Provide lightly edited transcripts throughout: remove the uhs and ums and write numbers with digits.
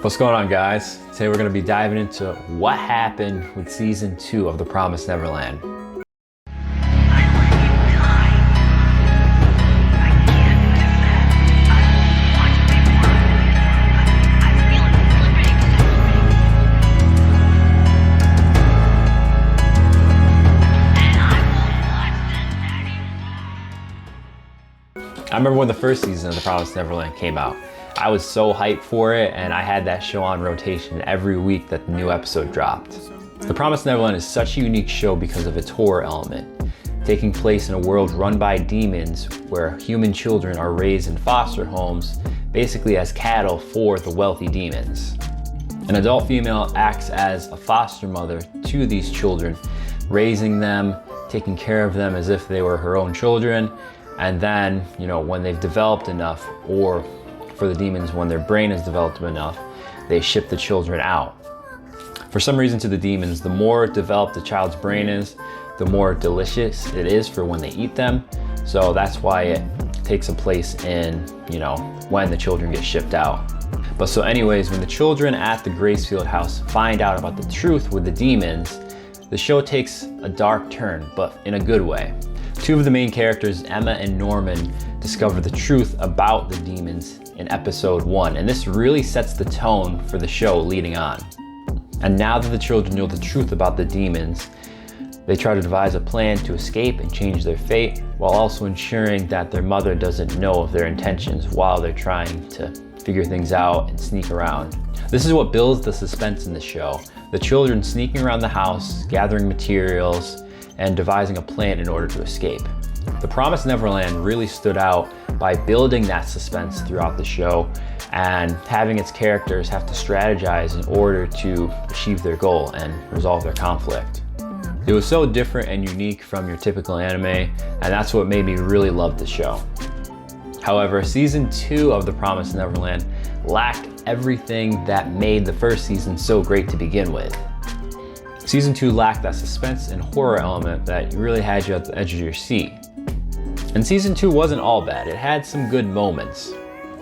What's going on, guys? Today we're going to be diving into what happened with season 2 of The Promised Neverland. I remember when the first season of The Promised Neverland came out. I was so hyped for it, and I had that show on rotation every week that the new episode dropped. The Promised Neverland is such a unique show because of its horror element, taking place in a world run by demons where human children are raised in foster homes, basically as cattle for the wealthy demons. An adult female acts as a foster mother to these children, raising them, taking care of them as if they were her own children, and then, when they've developed enough, or for the demons, when their brain is developed enough, they ship the children out. For some reason, to the demons, the more developed the child's brain is, the more delicious it is for when they eat them. So that's why it takes a place in, when the children get shipped out. But so anyways, when the children at the Gracefield house find out about the truth with the demons, the show takes a dark turn, but in a good way. Two of the main characters, Emma and Norman, discover the truth about the demons in episode 1, and this really sets the tone for the show leading on. And now that the children know the truth about the demons, they try to devise a plan to escape and change their fate, while also ensuring that their mother doesn't know of their intentions while they're trying to figure things out and sneak around. This is what builds the suspense in the show. The children sneaking around the house, gathering materials, and devising a plan in order to escape. The Promised Neverland really stood out by building that suspense throughout the show and having its characters have to strategize in order to achieve their goal and resolve their conflict. It was so different and unique from your typical anime, and that's what made me really love the show. However, season 2 of The Promised Neverland lacked everything that made the first season so great to begin with. Season 2 lacked that suspense and horror element that really had you at the edge of your seat. And season 2 wasn't all bad. It had some good moments.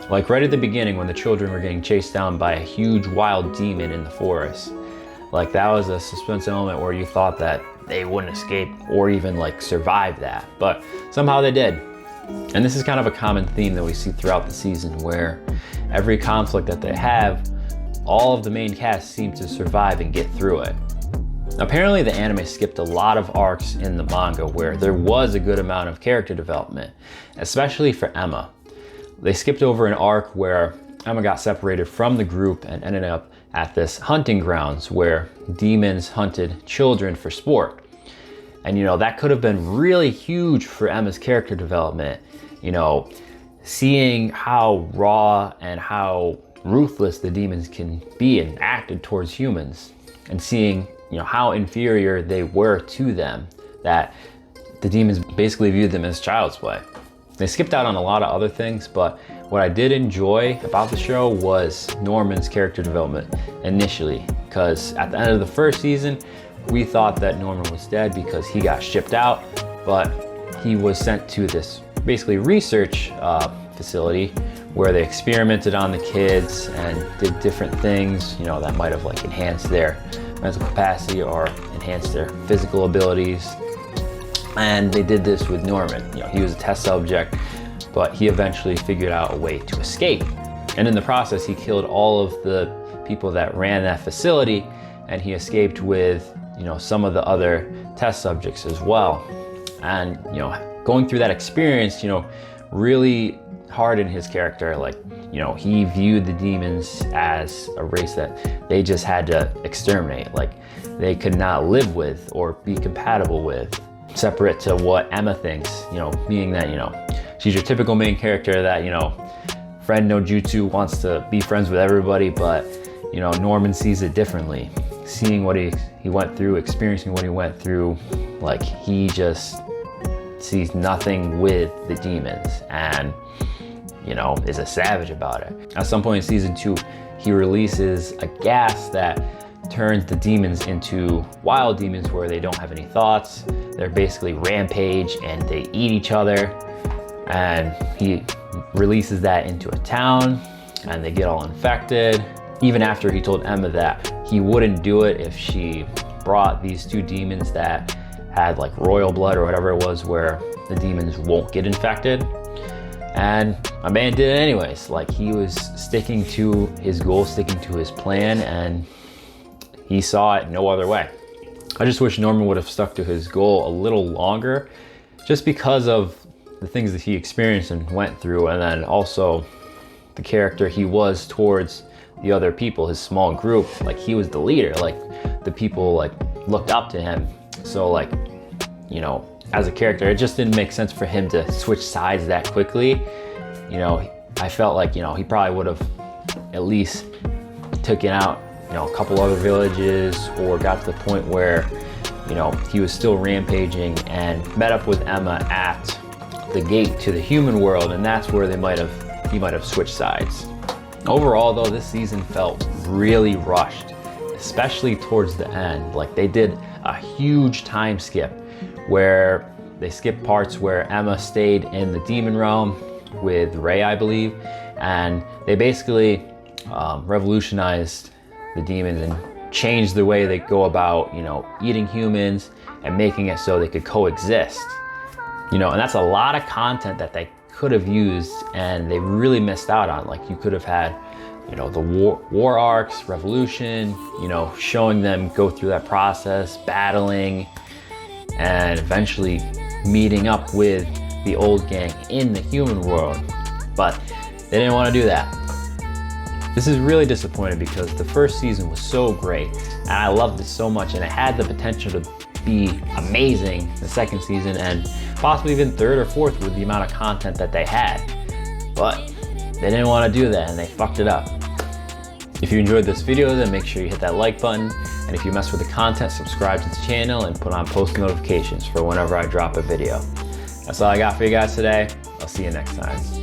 Like right at the beginning when the children were getting chased down by a huge wild demon in the forest. Like that was a suspense element where you thought that they wouldn't escape or even survive that, but somehow they did. And this is kind of a common theme that we see throughout the season, where every conflict that they have, all of the main cast seem to survive and get through it. Apparently the anime skipped a lot of arcs in the manga where there was a good amount of character development, especially for Emma. They skipped over an arc where Emma got separated from the group and ended up at this hunting grounds where demons hunted children for sport. And that could have been really huge for Emma's character development. Seeing how raw and how ruthless the demons can be and acted towards humans, and seeing how inferior they were to them, that the demons basically viewed them as child's play. They skipped out on a lot of other things, but what I did enjoy about the show was Norman's character development initially, because at the end of the first season, we thought that Norman was dead because he got shipped out, but he was sent to this basically research facility where they experimented on the kids and did different things, that might have enhanced their mental capacity or enhanced their physical abilities. And they did this with Norman. He was a test subject, but he eventually figured out a way to escape. And in the process, he killed all of the people that ran that facility, and he escaped with, some of the other test subjects as well. And, going through that experience, really hardened his character. He viewed the demons as a race that they just had to exterminate. They could not live with or be compatible with, separate to what Emma thinks, meaning that, she's your typical main character that, friend no jutsu, wants to be friends with everybody, but, Norman sees it differently. Seeing what he went through, experiencing what he went through, he just sees nothing with the demons and, is a savage about it. At some point in season 2, he releases a gas that turns the demons into wild demons where they don't have any thoughts. They're basically rampage and they eat each other. And he releases that into a town and they get all infected. even after he told Emma that he wouldn't do it if she brought these 2 demons that had like royal blood or whatever it was, where the demons won't get infected. And my man did it anyways. Like, he was sticking to his goal, sticking to his plan, and he saw it no other way. I just wish Norman would have stuck to his goal a little longer, just because of the things that he experienced and went through, and then also the character he was towards the other people, his small group. Like, he was the leader, like the people like looked up to him. So like, you know, as a character, it just didn't make sense for him to switch sides that quickly. You know, I felt like, you know, he probably would have at least taken out, you know, a couple other villages, or got to the point where, you know, he was still rampaging and met up with Emma at the gate to the human world, and that's where he might have switched sides. Overall though, this season felt really rushed, especially towards the end. Like, they did a huge time skip where they skipped parts where Emma stayed in the demon realm with Ray, I believe, and they basically revolutionized the demons and changed the way they go about, you know, eating humans and making it so they could coexist. You know, and that's a lot of content that they could have used and they really missed out on. Like, you could have had, you know, the war arcs, revolution, you know, showing them go through that process, battling, and eventually meeting up with the old gang in the human world. But they didn't want to do that. This is really disappointing because the first season was so great and I loved it so much, and it had the potential to be amazing the second season, and possibly even third or fourth with the amount of content that they had. But they didn't want to do that and they fucked it up. If you enjoyed this video, then make sure you hit that like button, and if you mess with the content, subscribe to the channel and put on post notifications for whenever I drop a video. That's all I got for you guys today. I'll see you next time.